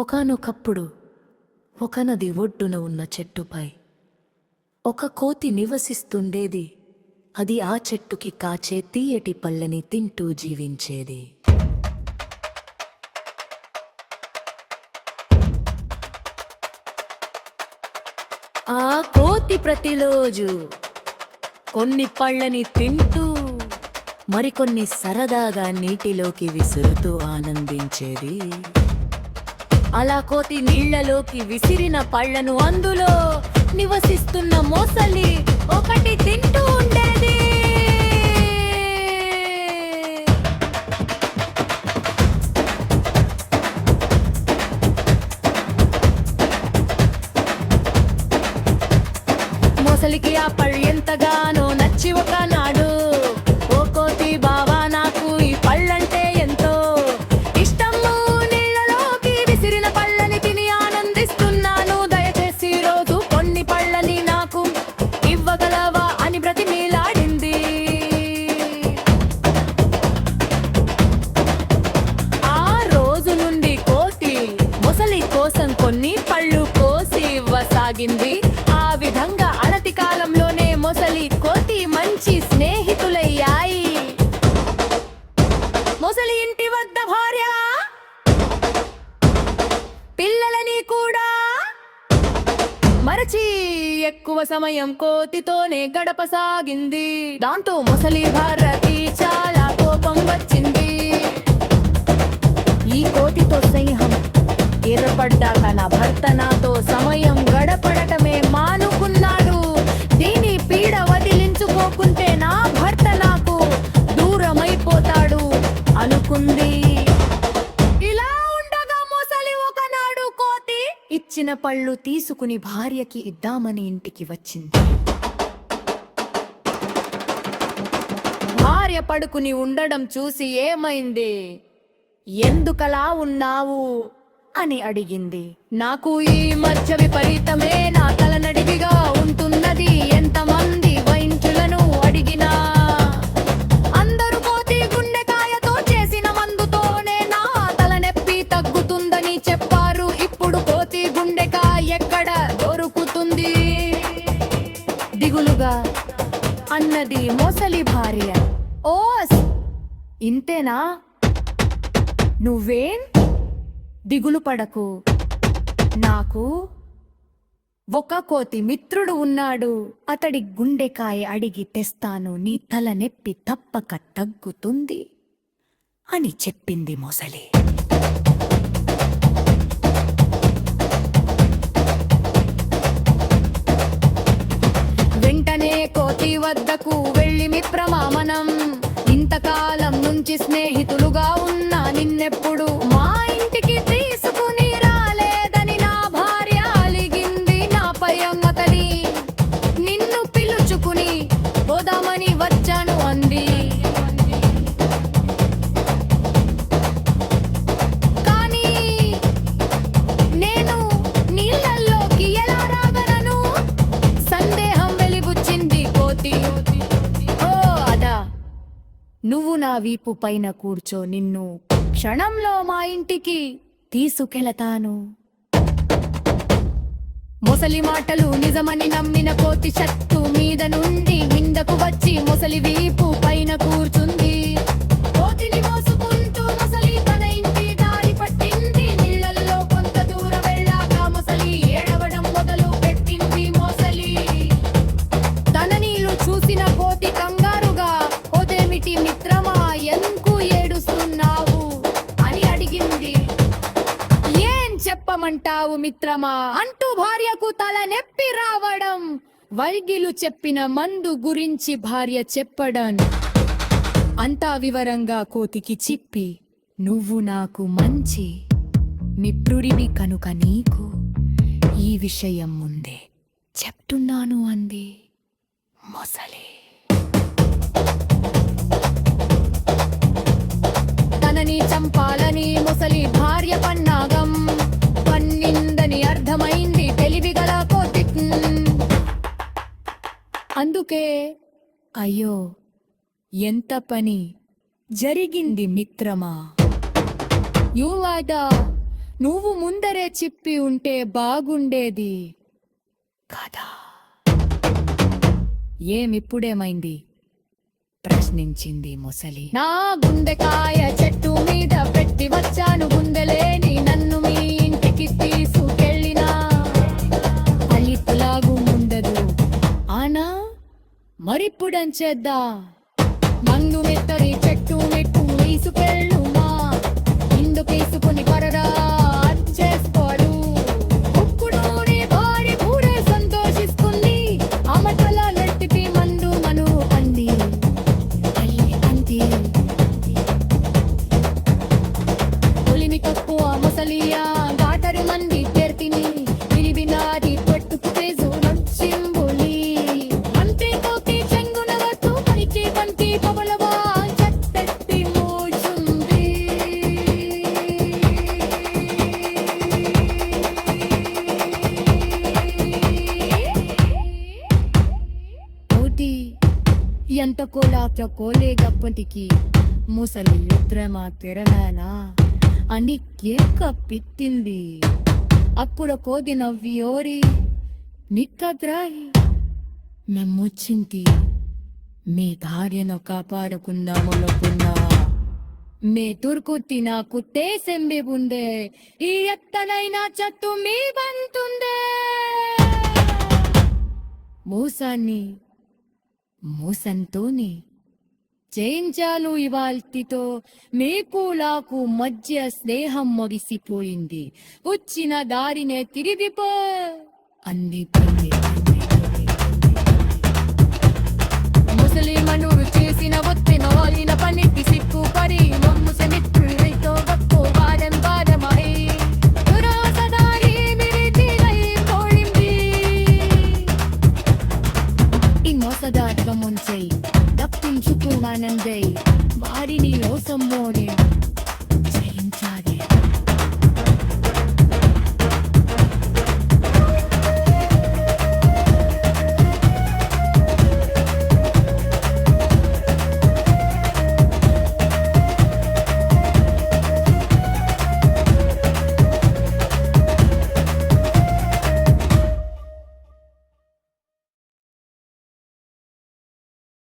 ఒకానొకప్పుడు ఒక నది ఒడ్డున ఉన్న చెట్టుపై ఒక కోతి నివసిస్తుండేది. అది ఆ చెట్టుకి కాచే తీయటి పళ్ళని తింటూ జీవించేది. ఆ కోతి ప్రతిరోజు కొన్ని పళ్ళని తింటూ మరికొన్ని సరదాగా నీటిలోకి విసురుతూ ఆనందించేది. అలా కోతి నీళ్లలోకి విసిరిన పళ్ళను అందులో నివసిస్తున్న మొసలి ఒకటి తింటూ ఉండేది. మొసలికి ఆ పళ్ళు ఎంతగానో నచ్చి ఒకనాడు, ఓ కోతి బావా, నాకు ఈ పళ్ళంటే ఎంతో ఇష్టము, నీళ్ళలోకి విసిరిన పళ్ళని తిని ఆనందిస్తున్నాను, దయచేసి రోజు కొన్ని పళ్ళని నాకు ఇవ్వగలవా అని బ్రతిమిలాడింది. ఆ రోజు నుండి కోతి మొసలి కోసం కొన్ని పళ్ళు కోసి ఇవ్వసాగింది. ఆ విధంగా అనతి కాలంలోనే మొసలి కోతి మంచి స్నేహితులయ్యాయి. మొసలి ఇంటి వద్ద భార్య పిల్లలని కూడా మరచి ఎక్కువ సమయం కోతితోనే గడపసాగింది. దాంతో మొసలి భార్యకి చాలా కోపం వచ్చింది. ఈ కోతితో స్నేహం ఏర్పడ్డాక నా భర్త నాతో సమయం గడపడటమే మానుకున్నాడు. దీని పీడ వదిలించుకోకుంటే నా భర్త నాకు దూరమైపోతాడు అనుకుంది. ఇలా ఉండగా మొసలి ఒకనాడు కోతి ఇచ్చిన పళ్ళు తీసుకుని భార్యకి ఇద్దామని ఇంటికి వచ్చింది. భార్య పడుకుని ఉండడం చూసి ఏమైంది, ఎందుకలా ఉన్నావు అని అడిగింది. నాకు ఈ మధ్య విపరీతమే నా తలనడివిగా ఉంటున్నది. ఎంతమంది వైద్యులను అడిగినా అందరూ కోతి గుండెకాయతో చేసిన మందుతోనే నా తలనొప్పి తగ్గుతుందని చెప్పారు. ఇప్పుడు కోతి గుండెకాయ ఎక్కడ దొరుకుతుంది? దిగులుగా అన్నది మొసలి భార్య. ఓస్, ఇంతేనా? నువ్వేం దిగులు పడకు, నాకు ఒక కోతి మిత్రుడు ఉన్నాడు. అతడి గుండెకాయ అడిగి తెస్తాను, నీ తలనొప్పి తప్పక తగ్గుతుంది అని చెప్పింది మొసలి. వెంటనే కోతి వద్దకు వెళ్ళి, మిత్రమా, మనం ఇంతకాలం నుంచి స్నేహితులుగా ఉన్నా నిన్నెప్పుడు మా ఇంటికి తీసుకుని రాలేదని నా భార్య అలిగింది. నాపై అమ్మతని నిన్ను పిలుచుకుని పోదామని వచ్చాను అంది. కానీ నేను నీళ్ళల్లోకి ఎలా రాగలను? సందేహం వెలిబుచ్చింది కోతి. ఓ అదా, నువ్వు నా వీపు పైన కూర్చో, నిన్ను క్షణంలో మా ఇంటికి తీసుకెళతాను. మొసలి మాటలు నిజమని నమ్మిన కోతి చెట్టు మీద నుండి కిందకు వచ్చి మొసలి వీపు పైన కూర్చుంది. కోతిని మోసుకుంటూ మొసలి తన ఇంటి దారి పట్టింది. నీళ్ళల్లో కొంత దూరం వెళ్ళాక మొసలి ఏడవడం మొదలు పెట్టింది. మొసలి తన నీళ్లు చూసిన కోతి కంగారుగా, ఓదేమిటి మిత్రమా, ఎందుకు ఏడుస్తున్నావు అని అడిగింది. ఏం చెప్పమంటావు మిత్రమా అంటూ భార్యకు తలనొప్పి రావడం, వైద్యులు చెప్పిన మందు గురించి భార్య చెప్పడం అంతా వివరంగా కోతికి చెప్పి, నువ్వు నాకు మంచి మిత్రుడివి కనుక నీకు ఈ విషయం ముందే చెప్తున్నాను అంది మొసలి. తనని చంపాలని మొసలి భార్య పన్నాగం పన్నిందని అర్థమైంది తెలివిగల కోతి. అందుకే అయ్యో ఎంత పని జరిగింది మిత్రమా, యువదా నువ్వు ముందరే చెప్పి ఉంటే బాగుండేది కదా. ఏమిప్పుడేమైంది ప్రశ్నించింది మొసలి. నా గుండెకాయ చెట్టు మీద పెట్టి వచ్చాను, గుండెలేని నన్ను మీ ఇంటికి తీసుకెళ్ళినా అలిపులాగు ఉండదు ఆనా. మరిప్పుడం చేద్దా, మందు మెత్తడి చెట్టు మెట్టు తీసుకెళ్ళుమా, ఇందు తీసుకుని పరరా చేసుకోడు. ఉప్పుడు నీ భార్య కూడా సంతోషిస్తుంది, ఆమె తల లెట్టిపి మందు మను అంది. ఒలిమి తక్కువ మొసలియా ಗಾಟರು ಮಂದಿ ತೆರ್ತೀನಿ ಬಿರಿಬಿನಾದಿ ಪಟ್ಟು ಪೇಜು ನಚ್ಚಿಂಬುಲಿ ಅಂತೆ ಕೋತಿ ಚೆಂಗುನವತ್ತು ಪೈಕಿ ಬಂತಿ ಪವಲವಾ ಚಟ್ಟೆಟ್ಟಿ ಮೂಚುಂಬಿ. కోతి ఎంత కోలాక కోలేగప్పటికి ముసలి రుద్రమ తెరనానా అని కేక పిత్తింది. అప్పుడు కోది నవ్వి ఓరి నిక్కద్రాయి మేమొచ్చింది మీ భార్యను కాపాడుకుందామనుకున్నా, మీ దుర్గుత్తి నాకు తేసెంబి ఉందే, ఈ ఎత్తనైన చెట్టు మీ బంతుందే. మూసంతోని చేయించాను ఇవాల్టితో, మీకు నాకు మధ్య స్నేహం ముగిసిపోయింది, వచ్చిన దారినే తిరిగిపో అంది పిల్లి. ముసలి మనూరు చేసిన ఒత్తిన వాలిన పనికి సిక్కుపడి మమ్ము సెమిత్రులై